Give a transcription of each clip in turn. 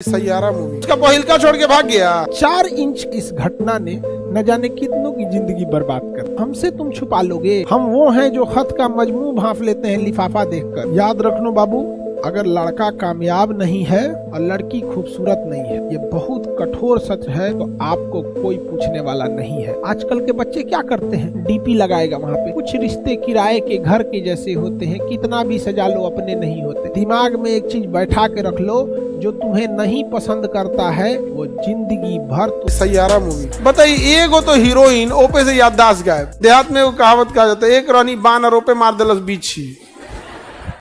Saiyaara movie उसका पहिलका छोड़ के भाग गया। 4 इंच इस घटना ने न जाने कितनों की जिंदगी बर्बाद कर। हमसे तुम छुपा लोगे, हम वो हैं जो खत का मजमू भांप लेते हैं लिफाफा देखकर। याद रखना बाबू, अगर लड़का कामयाब नहीं है और लड़की खूबसूरत नहीं है, ये बहुत कठोर सच है, तो आपको कोई पूछने वाला नहीं है। आजकल के बच्चे क्या करते हैं, डीपी लगाएगा वहाँ पे। कुछ रिश्ते किराए के घर के जैसे होते हैं, कितना भी सजा लो अपने नहीं होते। दिमाग में एक चीज बैठा के रख लो, जो तुम्हें नहीं पसंद करता है वो जिंदगी भर सैयारा मूवी बताइए। एगो तो हीरोइन ओपे से याददाश्त गायब। देहात में वो कहावत कहा जाता है, एक रानी बान और ओपे मार देलस बीछी।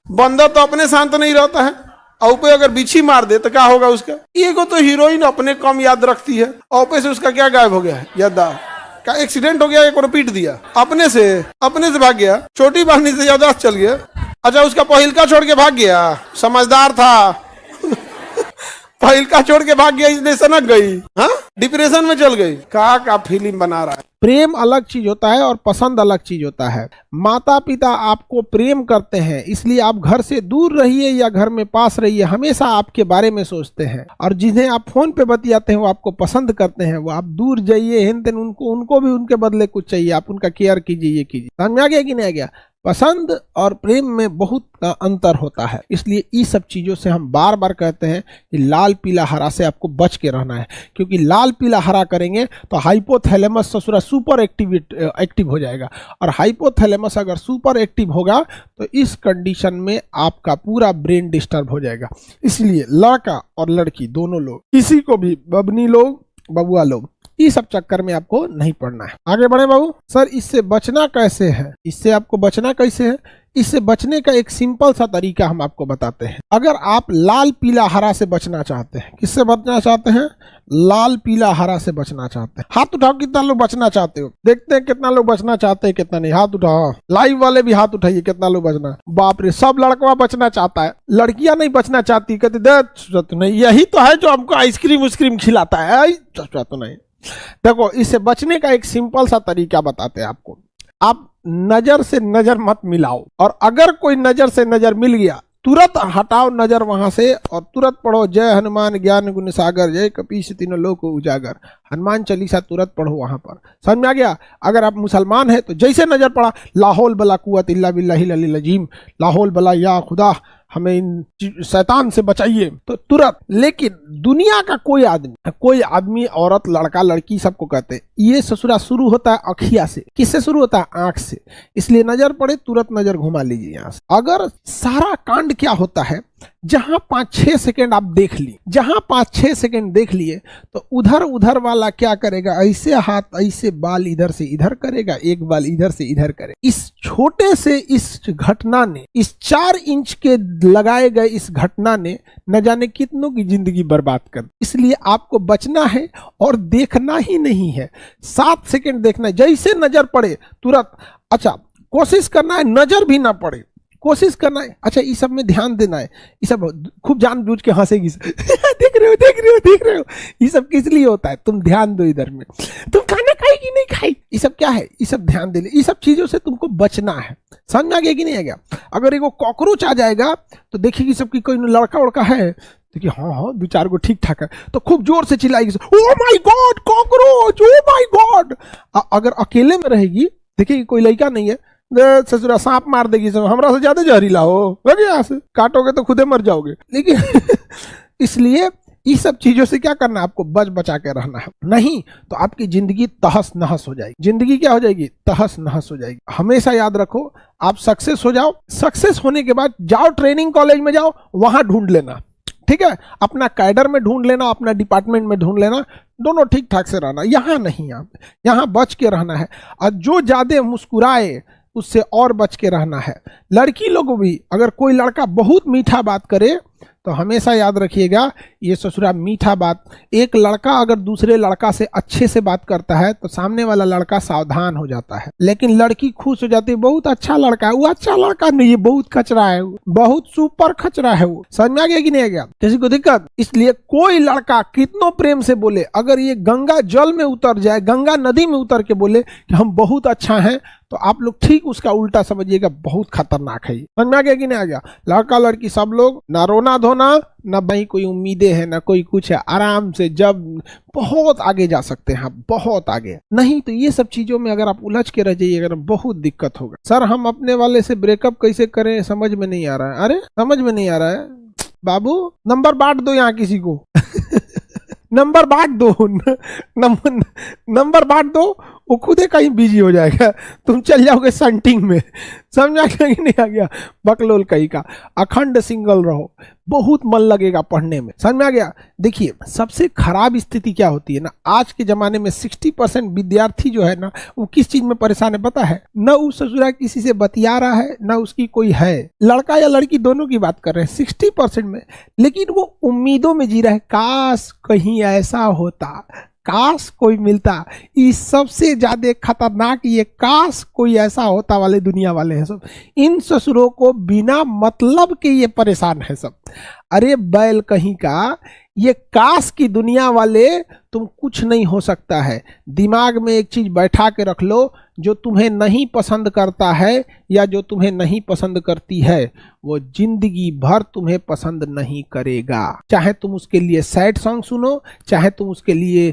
बंदा तो अपने शांत नहीं रहता है, औपे अगर बिछी मार दे तो क्या होगा उसका। एगो तो हीरोइन अपने कम याद रखती है, औपे से उसका क्या गायब हो गया है याददाश्त। का एक्सीडेंट हो गया, एक और पीट दिया, अपने से भाग गया। छोटी बहनी से याददाश्त चल गया। अच्छा, उसका पहिलका छोड़ के भाग गया, समझदार था। पहिलका छोड़ के भाग गया इसलिए सनक गई, हाँ डिप्रेशन में चल गई। का फिल्म बना रहा है। प्रेम अलग चीज होता है और पसंद अलग चीज होता है। माता पिता आपको प्रेम करते हैं, इसलिए आप घर से दूर रहिए या घर में पास रहिए, हमेशा आपके बारे में सोचते हैं। और जिन्हें आप फोन पे बतियाते हैं वो आपको पसंद करते हैं, वो आप दूर जाइए हिन तेन, उनको भी उनके बदले कुछ चाहिए, आप उनका केयर कीजिए। समझ में आ गया कि नहीं आ गया। पसंद और प्रेम में बहुत का अंतर होता है, इसलिए इस सब चीजों से हम बार बार कहते हैं कि लाल पीला हरा से आपको बच के रहना है। क्योंकि लाल पीला हरा करेंगे तो हाइपोथैलेमस ससुरा सुपर एक्टिव हो जाएगा, और हाइपोथैलेमस अगर सुपर एक्टिव होगा तो इस कंडीशन में आपका पूरा ब्रेन डिस्टर्ब हो जाएगा। इसलिए लड़का और लड़की दोनों लोग, किसी को भी बबनी लोग बबुआ लोग, इस सब चक्कर में आपको नहीं पड़ना है। आगे बढ़े बाबू। सर इससे बचना कैसे है, इससे आपको बचना कैसे है, इससे बचने का एक सिंपल सा तरीका हम आपको बताते हैं। अगर आप लाल पीला हरा से बचना चाहते हैं, किससे बचना चाहते हैं, लाल पीला हरा से बचना चाहते हैं, हाथ उठाओ कितना लोग बचना चाहते हो। देखते हैं कितना लोग बचना चाहते हैं, कितना नहीं। हाथ उठाओ, लाइव वाले भी हाथ उठाइए, कितना लोग बचना। बाप रे, सब लड़का बचना चाहता है, लड़कियां नहीं बचना चाहती, कहते दे नहीं, यही तो है जो हमको आइसक्रीम उस्क्रीम खिलाता है। तो नहीं, देखो इससे बचने का एक सिंपल सा तरीका बताते हैं आपको। आप नजर से नजर मत मिलाओ, और अगर कोई नजर से नजर मिल गया तुरंत हटाओ नजर वहां से, और तुरंत पढ़ो जय हनुमान ज्ञान गुण सागर, जय कपीस तीनों लोक उजागर। हनुमान चालीसा तुरंत पढ़ो वहां पर। समझ में आ गया। अगर आप मुसलमान हैं तो जैसे नजर पड़ा, लाहौल बला कुव्वत इल्ला बिल्लाहिल अलील अजीम, लाहौल बला या खुदा हमें इन शैतान से बचाइए, तो तुरंत। लेकिन दुनिया का कोई आदमी औरत लड़का लड़की सबको कहते हैं ये ससुरा शुरू होता है अखिया से। किससे शुरू होता है, आंख से। इसलिए नजर पड़े तुरंत नजर घुमा लीजिए यहाँ से। अगर सारा कांड क्या होता है, जहां 5-6 सेकंड आप देख लिए, जहां 5-6 सेकंड देख लिए, तो उधर वाला क्या करेगा, ऐसे हाथ ऐसे बाल इधर से इधर करेगा, एक बाल इधर से इधर करे। इस छोटे से इस घटना ने, इस 4 इंच के लगाए गए इस घटना ने न जाने कितनों की जिंदगी बर्बाद कर। इसलिए आपको बचना है और देखना ही नहीं है, 7 सेकंड देखना है। जैसे नजर पड़े तुरंत, अच्छा कोशिश करना है नजर भी ना पड़े, कोशिश करना है। अच्छा ये सब में ध्यान देना है, ये सब खूब जानबूझ के हंसेगी देख रहे हो, ये सब किस लिए होता है, तुम ध्यान दो इधर में। तुम खाना खाई कि नहीं खाई, ये सब क्या है, ये सब ध्यान दे ले। ये सब चीजों से तुमको बचना है। समझ में आ गया कि नहीं आ गया। अगर एगो कॉकरोच आ जाएगा तो देखिए सबकी कोई लड़का उड़का है, देखिए हाँ 2-4 गो ठीक ठाक है, तो खूब जोर से चिल्लाएगी, oh my god cockroach, oh my god. अगर अकेले में रहेगी, देखिए कोई लड़का नहीं है, ससुरा सांप मार देगी, हमरा से ज्यादा जहरीला हो लगे, यहाँ से काटोगे तो खुदे मर जाओगे। लेकिन इसलिए इस सब चीजों से क्या करना है, आपको बचा के रहना है। नहीं तो आपकी जिंदगी तहस नहस हो जाएगी। जिंदगी क्या हो जाएगी, तहस नहस हो जाएगी। हमेशा याद रखो, आप सक्सेस हो जाओ, सक्सेस होने के बाद जाओ ट्रेनिंग कॉलेज में जाओ, वहां ढूंढ लेना, ठीक है। अपना कैडर में ढूंढ लेना, अपना डिपार्टमेंट में ढूंढ लेना, दोनों ठीक ठाक से रहना। यहाँ नहीं, यहाँ बच के रहना है। और जो ज्यादा मुस्कुराए उससे और बच के रहना है। लड़की लोग भी, अगर कोई लड़का बहुत मीठा बात करे तो हमेशा याद रखिएगा ये ससुरा मीठा बात। एक लड़का अगर दूसरे लड़का से अच्छे से बात करता है तो सामने वाला लड़का सावधान हो जाता है। लेकिन लड़की खुश हो जाती है, बहुत अच्छा लड़का है, वो अच्छा लड़का नहीं है, बहुत खचरा है, बहुत सुपर खचरा है वो। समझ में आ गया कि नहीं आ गया, किसी को दिक्कत। इसलिए कोई लड़का कितनों प्रेम से बोले, अगर ये गंगा जल में उतर जाए, गंगा नदी में उतर के बोले कि हम बहुत अच्छा हैं, तो आप लोग ठीक उसका उल्टा समझिएगा, बहुत खतरनाक है। समझ में आ गया कि नहीं आ गया? लड़का लड़की सब लोग ना रोना धोना, ना भाई कोई उम्मीदें हैं, ना कोई कुछ है, आराम से जब बहुत आगे जा सकते हैं, बहुत आगे। नहीं तो ये सब चीजों में अगर आप उलझ के रह जाइएगा ना, बहुत दिक्कत होगा। सर हम अपने वाले से ब्रेकअप कैसे करें, समझ में नहीं आ रहा है। अरे समझ में नहीं आ रहा है बाबू, नंबर बांट दो यहाँ किसी को नंबर बांट दो नंबर बांट दो, वो खुद ही कहीं बिजी हो जाएगा, तुम चल जाओगे संटिंग में। समझ आ गया कि नहीं आ गया? बकलोल कहीं का। अखंड सिंगल रहो, बहुत मन लगेगा पढ़ने में। समझ में आ गया? देखिए सबसे खराब स्थिति क्या होती है ना, आज के जमाने में 60% विद्यार्थी जो है ना, वो किस चीज में परेशान है पता है? न वो ससुरा किसी से बतिया रहा है, न उसकी कोई है, लड़का या लड़की दोनों की बात कर रहे हैं 60% में, लेकिन वो उम्मीदों में जी रहा है, काश कहीं ऐसा होता, काश कोई मिलता। इस सबसे ज्यादा खतरनाक ये काश कोई ऐसा होता वाले दुनिया वाले हैं सब। इन ससुरों को बिना मतलब के ये परेशान है सब। अरे बैल कहीं का, ये काश की दुनिया वाले तुम कुछ नहीं हो सकता है। दिमाग में एक चीज बैठा के रख लो, जो तुम्हें नहीं पसंद करता है या जो तुम्हें नहीं पसंद करती है, वो जिंदगी भर तुम्हें पसंद नहीं करेगा। चाहे तुम उसके लिए सैड सॉन्ग सुनो, चाहे तुम उसके लिए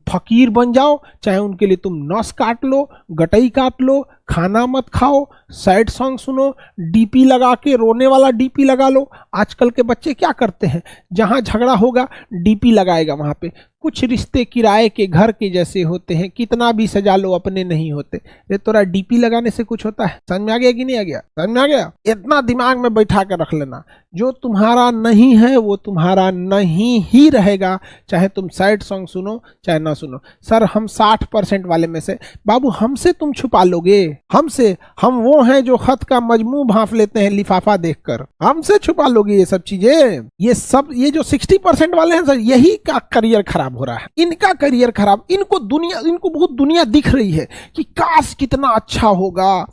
फकीर बन जाओ, चाहे उनके लिए तुम नस काट लो, गटई काट लो, खाना मत खाओ, सैड सॉन्ग सुनो, डीपी लगा के, रोने वाला डीपी लगा लो। आजकल के बच्चे क्या करते हैं, जहां झगड़ा होगा डीपी लगाएगा वहां पे। कुछ रिश्ते किराए के घर के जैसे होते हैं, कितना भी सजा लो अपने नहीं होते। ये तोरा डीपी लगाने से कुछ होता है? समझ में आ गया कि नहीं आ गया? समझ में आ गया? इतना दिमाग में बैठा के रख लेना, जो तुम्हारा नहीं है वो तुम्हारा नहीं ही रहेगा, चाहे तुम सैड सॉन्ग सुनो चाहे ना सुनो। सर हम 60% वाले में से, बाबू हमसे तुम छुपा लोगे? हमसे? हम वो हैं जो खत का मजमू भांप लेते हैं लिफाफा देखकर, हमसे छुपा लोगे ये सब चीजें? ये सब, ये जो 60% वाले हैं सर, यही का करियर खराब हो रहा है, इनका करियर खराब। इनको बहुत दुनिया दिख रही है कि काश कितना अच्छा होगा,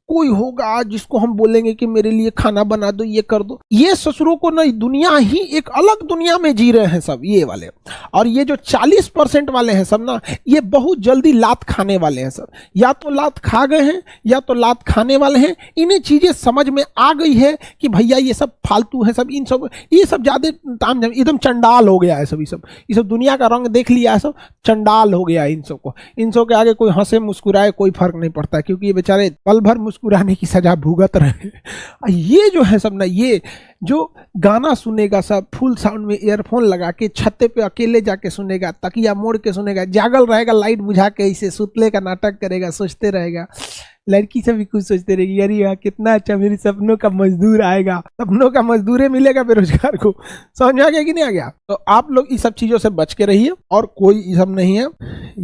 कोई होगा जिसको हम बोलेंगे कि मेरे लिए खाना बना दो, ये कर दो। ये ससुरों को नई दुनिया ही, एक अलग दुनिया में जी रहे हैं सब ये वाले। और ये जो 40% वाले हैं सब ना, ये बहुत जल्दी लात खाने वाले हैं सब। या तो लात खा गए हैं या तो लात खाने वाले हैं। इन्हें चीजें समझ में आ गई है कि भैया ये सब फालतू है सब, इन सब ये सब ज्यादा ताम एकदम चंडाल हो गया है सब। ये सब दुनिया का रंग देख लिया है सब, चंडाल हो गया है इन सबको। इन सब के आगे कोई हंसे मुस्कुराए कोई फर्क नहीं पड़ता, क्योंकि ये बेचारे पल भर मुस्कुराने की सजा भुगत रहे। ये जो है सब ना, ये जो गाना सुनेगा सब फुल साउंड में ईयरफोन लगा के, छत्ते पे अकेले जाके सुनेगा, तकिया मोड़ के सुनेगा, जागल रहेगा लाइट बुझा के, इसे सुतले का नाटक करेगा, सोचते रहेगा। लड़की से भी कुछ सोचते रहेगी, अरे यार कितना अच्छा मेरी सपनों का मजदूर आएगा, सपनों का मजदूर मिलेगा बेरोजगार को। समझ में आ गया कि नहीं आ गया? तो आप लोग इस सब चीजों से बच के रहिए, और कोई सब नहीं है।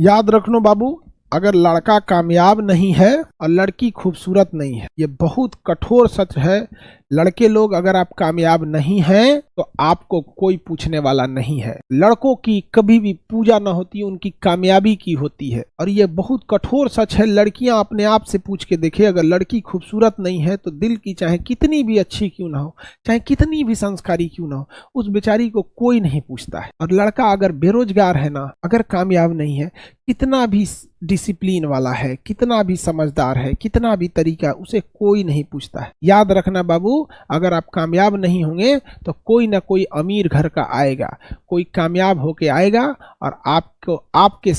याद रखना बाबू, अगर लड़का कामयाब नहीं है और लड़की खूबसूरत नहीं है, ये बहुत कठोर सच है। लड़के लोग अगर आप कामयाब नहीं हैं तो आपको कोई पूछने वाला नहीं है। लड़कों की कभी भी पूजा ना होती, उनकी कामयाबी की होती है। और ये बहुत कठोर सच है। लड़कियां अपने आप से पूछ के देखे, अगर लड़की खूबसूरत नहीं है तो दिल की चाहे कितनी भी अच्छी क्यों ना हो, चाहे कितनी भी संस्कारी क्यों ना हो, उस बेचारी को कोई नहीं पूछता है। और लड़का अगर बेरोजगार है ना, अगर कामयाब नहीं है, कितना भी डिसिप्लिन वाला है, कितना भी समझदार है, कितना भी तरीका, उसे कोई नहीं पूछता है। याद रखना बाबू, अगर आप कामयाब नहीं होंगे तो कोई ना कोई अमीर घर का आएगा, कोई कामयाब होके आएगा और आपको आपके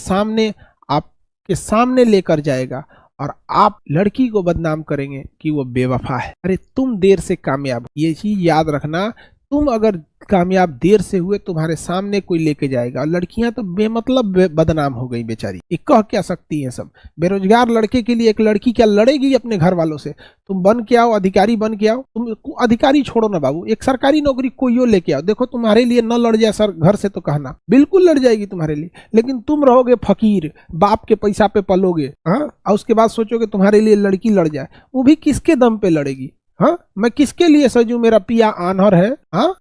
सामने लेकर जाएगा, और आप लड़की को बदनाम करेंगे कि वो बेवफा है। अरे तुम देर से कामयाब, ये चीज याद रखना। तुम अगर कामयाब देर से हुए, तुम्हारे सामने कोई लेके जाएगा। और लड़कियां तो बेमतलब बदनाम हो गई बेचारी, ये कह क्या सकती हैं सब। बेरोजगार लड़के के लिए एक लड़की क्या लड़ेगी अपने घर वालों से? तुम बन के आओ, अधिकारी बन के आओ। तुम अधिकारी छोड़ो ना बाबू, एक सरकारी नौकरी कोई लेके आओ, देखो तुम्हारे लिए न लड़ जाए सर घर से, तो कहना बिल्कुल लड़ जाएगी तुम्हारे लिए। लेकिन तुम रहोगे फकीर, बाप के पैसा पे पलोगे, हाँ, और उसके बाद सोचोगे तुम्हारे लिए लड़की लड़ जाए, वो भी किसके दम पे लड़ेगी? हाँ, मैं किसके लिए सजू, मेरा पिया आन्हर है? हाँ,